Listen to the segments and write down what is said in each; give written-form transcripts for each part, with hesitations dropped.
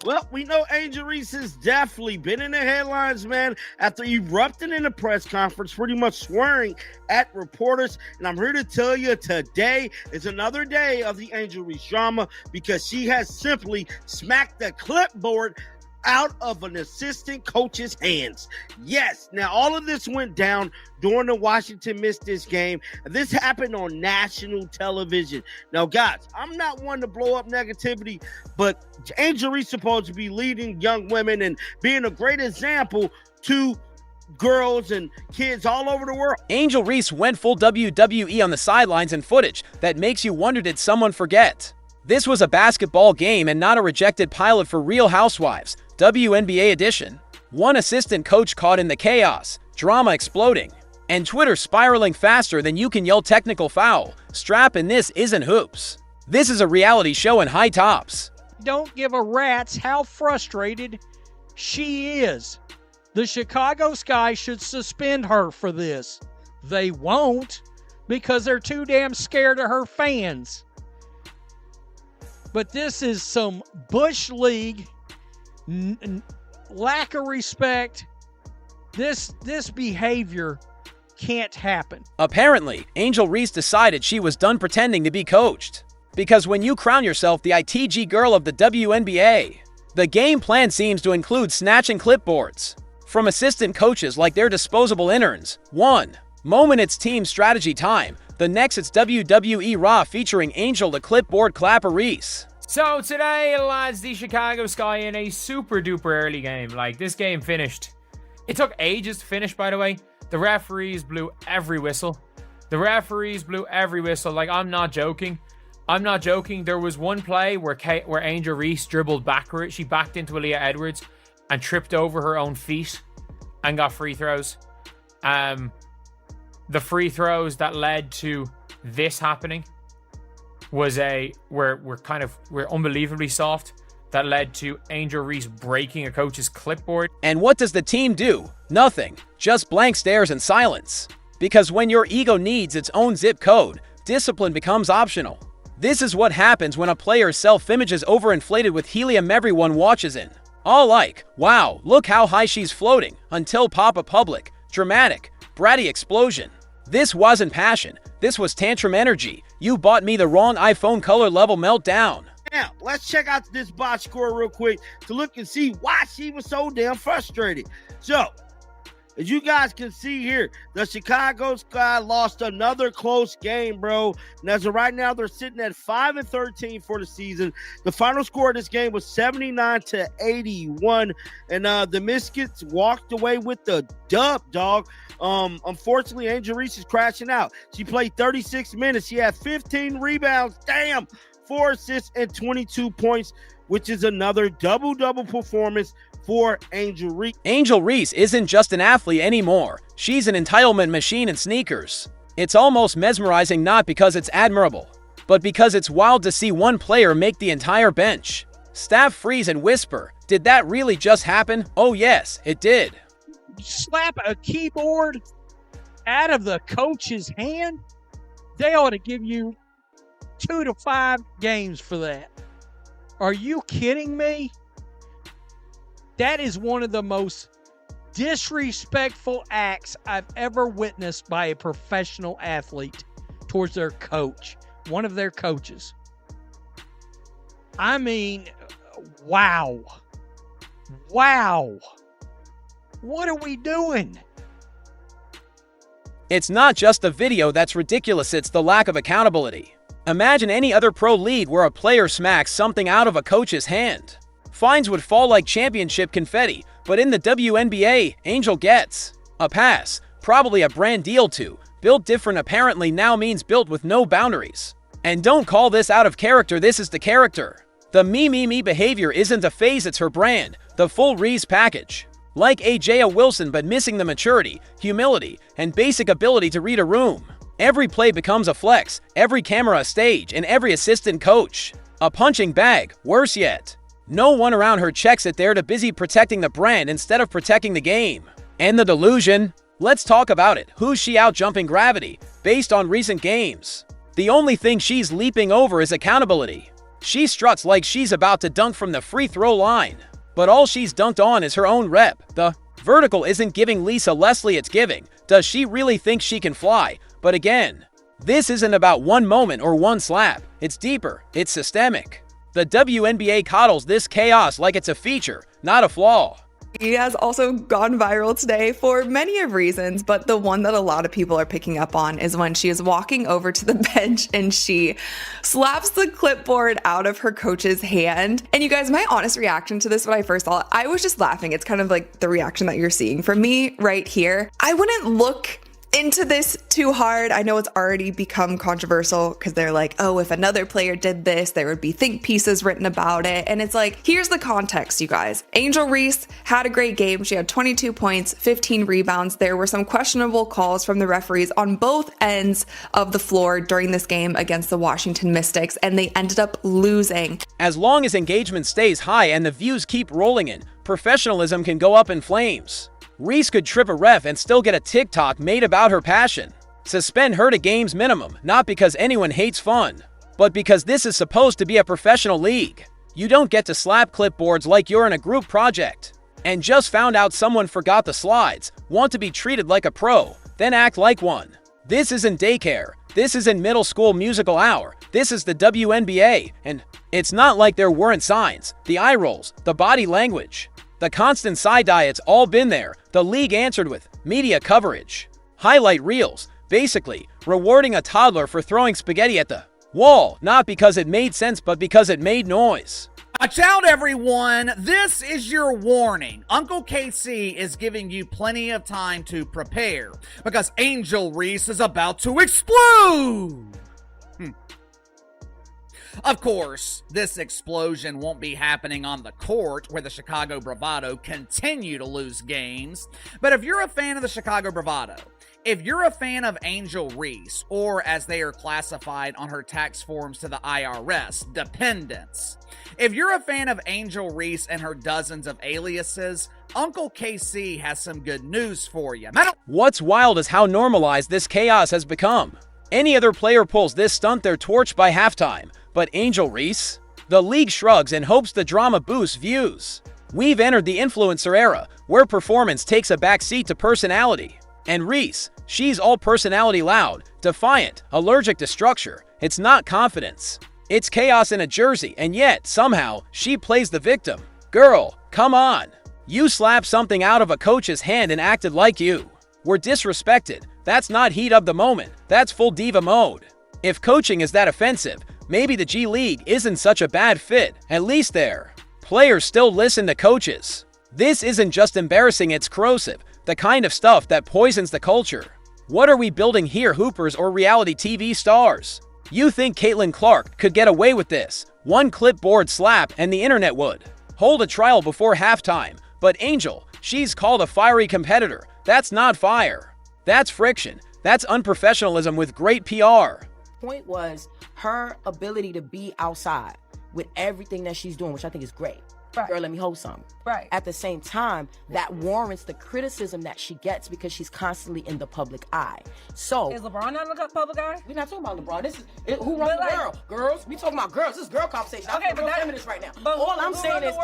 Well, we know Angel Reese has definitely been in the headlines, man, after erupting in a press conference, pretty much swearing at reporters. And I'm here to tell you today is another day of the Angel Reese drama because she has simply smacked the clipboard out of an assistant coach's hands. Yes, now all of this went down during the Washington missed this game. This happened on national television. Now, guys, I'm not one to blow up negativity, but Angel Reese is supposed to be leading young women and being a great example to girls and kids all over the world. Angel Reese went full WWE on the sidelines in footage that makes you wonder, did someone forget? This was a basketball game and not a rejected pilot for Real Housewives, WNBA edition. One assistant coach caught in the chaos, drama exploding, and Twitter spiraling faster than you can yell technical foul. Strap in, this isn't hoops. This is a reality show in high tops. Don't give a rat's how frustrated she is. The Chicago Sky should suspend her for this. They won't because they're too damn scared of her fans. But this is some Bush League lack of respect. This behavior can't happen. Apparently, Angel Reese decided she was done pretending to be coached. Because when you crown yourself the ITG girl of the WNBA, the game plan seems to include snatching clipboards from assistant coaches like they're disposable interns. One moment it's team strategy time, the next it's WWE Raw featuring Angel the clipboard clapper Reese. So today, lads, the Chicago Sky in a super duper early game. Like, this game finished. It took ages to finish, by the way. The referees blew every whistle. Like, I'm not joking. There was one play where Angel Reese dribbled backwards. She backed into Aaliyah Edwards and tripped over her own feet and got free throws. The free throws that led to this happening were unbelievably soft. That led to Angel Reese breaking a coach's clipboard. And what does the team do? Nothing. Just blank stares and silence. Because when your ego needs its own zip code, discipline becomes optional. This is what happens when a player's self-image is overinflated with helium everyone watches in. All like, wow, look how high she's floating, until pop a public, dramatic, bratty explosion. This wasn't passion. This was tantrum energy. You bought me the wrong iPhone color level meltdown. Now, let's check out this box score real quick to look and see why she was so damn frustrated. So, as you guys can see here, the Chicago Sky lost another close game, bro. And as of right now, they're sitting at 5-13 for the season. The final score of this game was 79-81. And the Misfits walked away with the dub, dog. Unfortunately, Angel Reese is crashing out. She played 36 minutes. She had 15 rebounds. Damn. 4 assists and 22 points, which is another double-double performance for Angel Reese. Angel Reese isn't just an athlete anymore. She's an entitlement machine in sneakers. It's almost mesmerizing, not because it's admirable, but because it's wild to see one player make the entire bench. Staff freeze and whisper, did that really just happen? Oh yes, it did. Slap a keyboard out of the coach's hand? They ought to give you 2 to 5 games for that. Are you kidding me? That is one of the most disrespectful acts I've ever witnessed by a professional athlete towards their coach, one of their coaches. I mean, wow. Wow. What are we doing? It's not just the video that's ridiculous, it's the lack of accountability. Imagine any other pro league where a player smacks something out of a coach's hand. Fines would fall like championship confetti, but in the WNBA, Angel gets a pass, probably a brand deal too. Built different apparently now means built with no boundaries. And don't call this out of character, this is the character. The me behavior isn't a phase, it's her brand, the full Reese package. Like Aja Wilson, but missing the maturity, humility, and basic ability to read a room. Every play becomes a flex, every camera a stage, and every assistant coach a punching bag, worse yet. No one around her checks it, they're too busy protecting the brand instead of protecting the game. And the delusion? Let's talk about it. Who's she out jumping gravity, based on recent games? The only thing she's leaping over is accountability. She struts like she's about to dunk from the free throw line. But all she's dunked on is her own rep. The vertical isn't giving Lisa Leslie, it's giving. Does she really think she can fly? But again, this isn't about one moment or one slap. It's deeper. It's systemic. The WNBA coddles this chaos like it's a feature, not a flaw. He has also gone viral today for many of reasons, but the one that a lot of people are picking up on is when she is walking over to the bench and she slaps the clipboard out of her coach's hand. And you guys, my honest reaction to this when I first saw it, I was just laughing. It's kind of like the reaction that you're seeing from me right here. I wouldn't look into this too hard. I know it's already become controversial because they're like, oh, if another player did this, there would be think pieces written about it. And it's like, here's the context, you guys. Angel Reese had a great game. She had 22 points, 15 rebounds. There were some questionable calls from the referees on both ends of the floor during this game against the Washington Mystics, and they ended up losing. As long as engagement stays high and the views keep rolling in, professionalism can go up in flames. Reese could trip a ref and still get a TikTok made about her passion. Suspend her to games minimum, not because anyone hates fun, but because this is supposed to be a professional league. You don't get to slap clipboards like you're in a group project. And just found out someone forgot the slides, want to be treated like a pro, then act like one. This isn't daycare. This isn't middle school musical hour. This is the WNBA, and it's not like there weren't signs, the eye rolls, the body language. The constant side-eye, it's all been there. The league answered with media coverage. Highlight reels, basically rewarding a toddler for throwing spaghetti at the wall, not because it made sense, but because it made noise. Watch out, everyone. This is your warning. Uncle KC is giving you plenty of time to prepare because Angel Reese is about to explode. Of course, this explosion won't be happening on the court where the Chicago Bravado continue to lose games. But if you're a fan of the Chicago Bravado, if you're a fan of Angel Reese, or as they are classified on her tax forms to the IRS, dependents, if you're a fan of Angel Reese and her dozens of aliases, Uncle KC has some good news for you. What's wild is how normalized this chaos has become. Any other player pulls this stunt, they're torched by halftime. But Angel Reese? The league shrugs and hopes the drama boosts views. We've entered the influencer era, where performance takes a backseat to personality. And Reese, she's all personality, loud, defiant, allergic to structure. It's not confidence. It's chaos in a jersey, and yet, somehow, she plays the victim. Girl, come on. You slapped something out of a coach's hand and acted like you were disrespected. That's not heat of the moment. That's full diva mode. If coaching is that offensive, maybe the G League isn't such a bad fit. At least their players still listen to coaches. This isn't just embarrassing, it's corrosive. The kind of stuff that poisons the culture. What are we building here, hoopers or reality TV stars? You think Caitlin Clark could get away with this? One clipboard slap and the internet would hold a trial before halftime. But Angel, she's called a fiery competitor. That's not fire. That's friction. That's unprofessionalism with great PR. Point was her ability to be outside with everything that she's doing, which I think is great. Right. Girl, let me hold something. Right. At the same time, that warrants the criticism that she gets because she's constantly in the public eye. So is LeBron not in the public eye? We're not talking about LeBron. This is who runs the world? Girls. We talking about girls. This is girl conversation. Okay, I'm but that's feminist right now. But all I'm saying is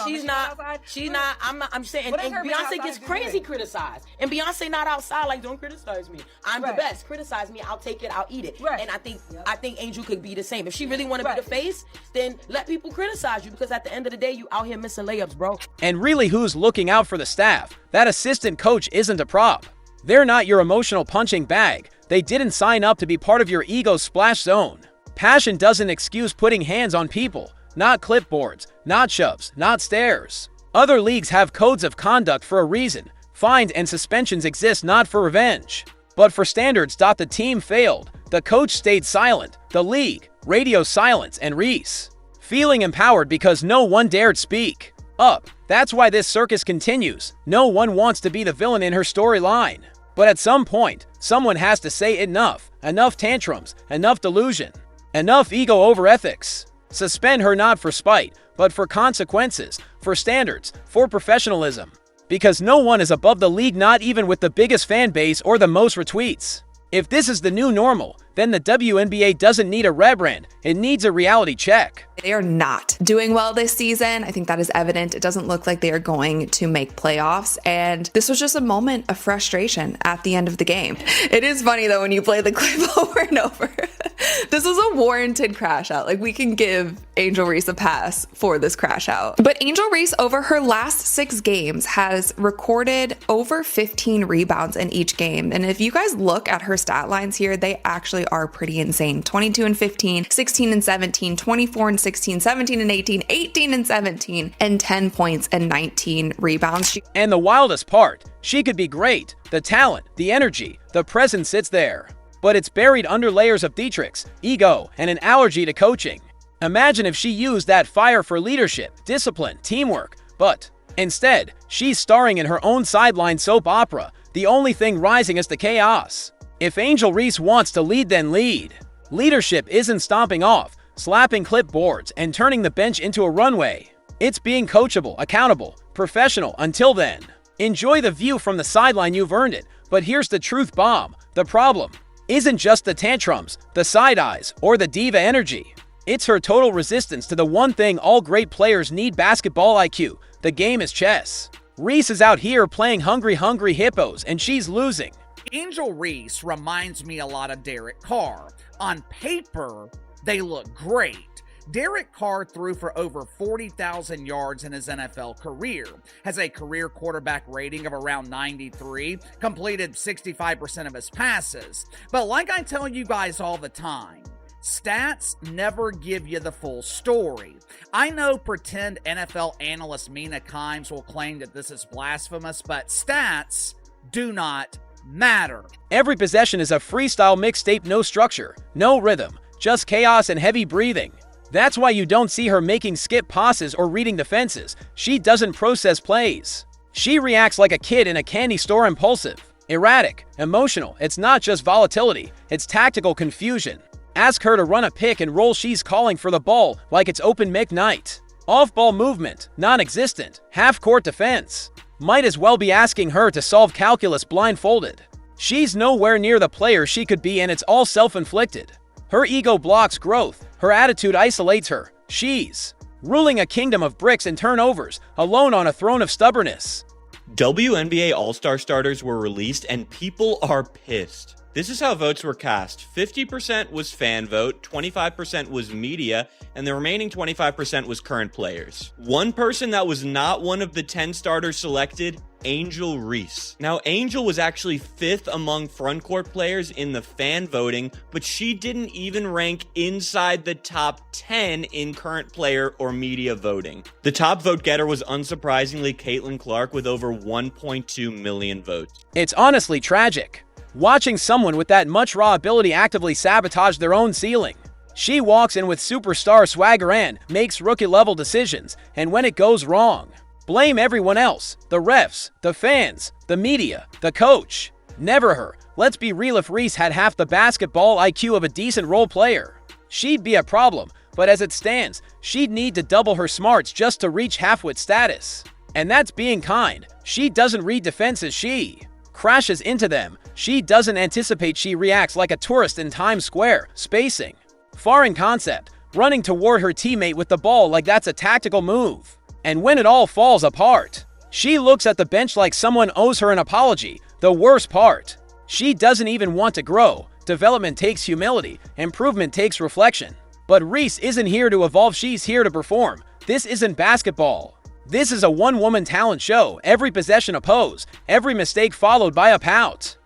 she's not. She's not. I'm saying, and Beyonce gets crazy criticized, and Beyonce not outside like, don't criticize me. I'm the best. Criticize me. I'll take it. I'll eat it. Right. And I think Angel could be the same. If she really want to be the face, then let people criticize you because at the end of the day, you out here missing layups, bro. And really, who's looking out for the staff? That assistant coach isn't a prop. They're not your emotional punching bag. They didn't sign up to be part of your ego's splash zone. Passion doesn't excuse putting hands on people. Not clipboards, not shoves, not stares. Other leagues have codes of conduct for a reason. Fines and suspensions exist not for revenge, but for standards. The team failed. The coach stayed silent. The league, radio silence, and Reese feeling empowered because no one dared speak up. That's why this circus continues. No one wants to be the villain in her storyline. But at some point, someone has to say enough. Enough tantrums, enough delusion, enough ego over ethics. Suspend her not for spite, but for consequences, for standards, for professionalism. Because no one is above the league, not even with the biggest fan base or the most retweets. If this is the new normal, then the WNBA doesn't need a rebrand, it needs a reality check. They are not doing well this season. I think that is evident. It doesn't look like they are going to make playoffs. And this was just a moment of frustration at the end of the game. It is funny though when you play the clip over and over. This was a warranted crash out. Like, we can give Angel Reese a pass for this crash out. But Angel Reese, over her last 6 games, has recorded over 15 rebounds in each game. And if you guys look at her stat lines here, they actually are pretty insane. 22 and 15, 16 and 17, 24 and 16, 17 and 18, 18 and 17, and 10 points and 19 rebounds. And the wildest part, she could be great. The talent, the energy, the presence sits there. But it's buried under layers of theatrics, ego, and an allergy to coaching. Imagine if she used that fire for leadership, discipline, teamwork, but instead, she's starring in her own sideline soap opera. The only thing rising is the chaos. If Angel Reese wants to lead, then lead. Leadership isn't stomping off, slapping clipboards, and turning the bench into a runway. It's being coachable, accountable, professional. Until then, enjoy the view from the sideline, you've earned it. But here's the truth bomb. The problem isn't just the tantrums, the side eyes, or the diva energy. It's her total resistance to the one thing all great players need: basketball IQ. The game is chess. Reese is out here playing hungry hippos, and she's losing. Angel Reese reminds me a lot of Derek Carr. On paper, they look great. Derek Carr threw for over 40,000 yards in his NFL career, has a career quarterback rating of around 93, completed 65% of his passes. But like I tell you guys all the time, stats never give you the full story. I know pretend NFL analyst Mina Kimes will claim that this is blasphemous, but stats do not matter. Every possession is a freestyle mixtape, no structure, no rhythm, just chaos and heavy breathing. That's why you don't see her making skip passes or reading defenses. She doesn't process plays. She reacts like a kid in a candy store, impulsive, erratic, emotional. It's not just volatility, it's tactical confusion. Ask her to run a pick and roll, she's calling for the ball like it's open mic night. Off-ball movement, non-existent. Half-court defense. Might as well be asking her to solve calculus blindfolded. She's nowhere near the player she could be, and it's all self-inflicted. Her ego blocks growth. Her attitude isolates her. She's ruling a kingdom of bricks and turnovers, alone on a throne of stubbornness. WNBA All-Star starters were released and people are pissed. This is how votes were cast. 50% was fan vote, 25% was media, and the remaining 25% was current players. One person that was not one of the 10 starters selected, Angel Reese. Now, Angel was actually 5th among frontcourt players in the fan voting, but she didn't even rank inside the top 10 in current player or media voting. The top vote getter was unsurprisingly Caitlin Clark with over 1.2 million votes. It's honestly tragic. Watching someone with that much raw ability actively sabotage their own ceiling. She walks in with superstar swagger and makes rookie-level decisions, and when it goes wrong, blame everyone else. The refs, the fans, the media, the coach. Never her. Let's be real, if Reese had half the basketball IQ of a decent role player, she'd be a problem, but as it stands, she'd need to double her smarts just to reach halfwit status. And that's being kind. She doesn't read defenses, she crashes into them. She doesn't anticipate, she reacts like a tourist in Times Square, spacing. Foreign concept, running toward her teammate with the ball like that's a tactical move. And when it all falls apart, she looks at the bench like someone owes her an apology. The worst part, she doesn't even want to grow. Development takes humility, improvement takes reflection. But Reese isn't here to evolve, she's here to perform. This isn't basketball. This is a one-woman talent show. Every possession a pose, every mistake followed by a pout.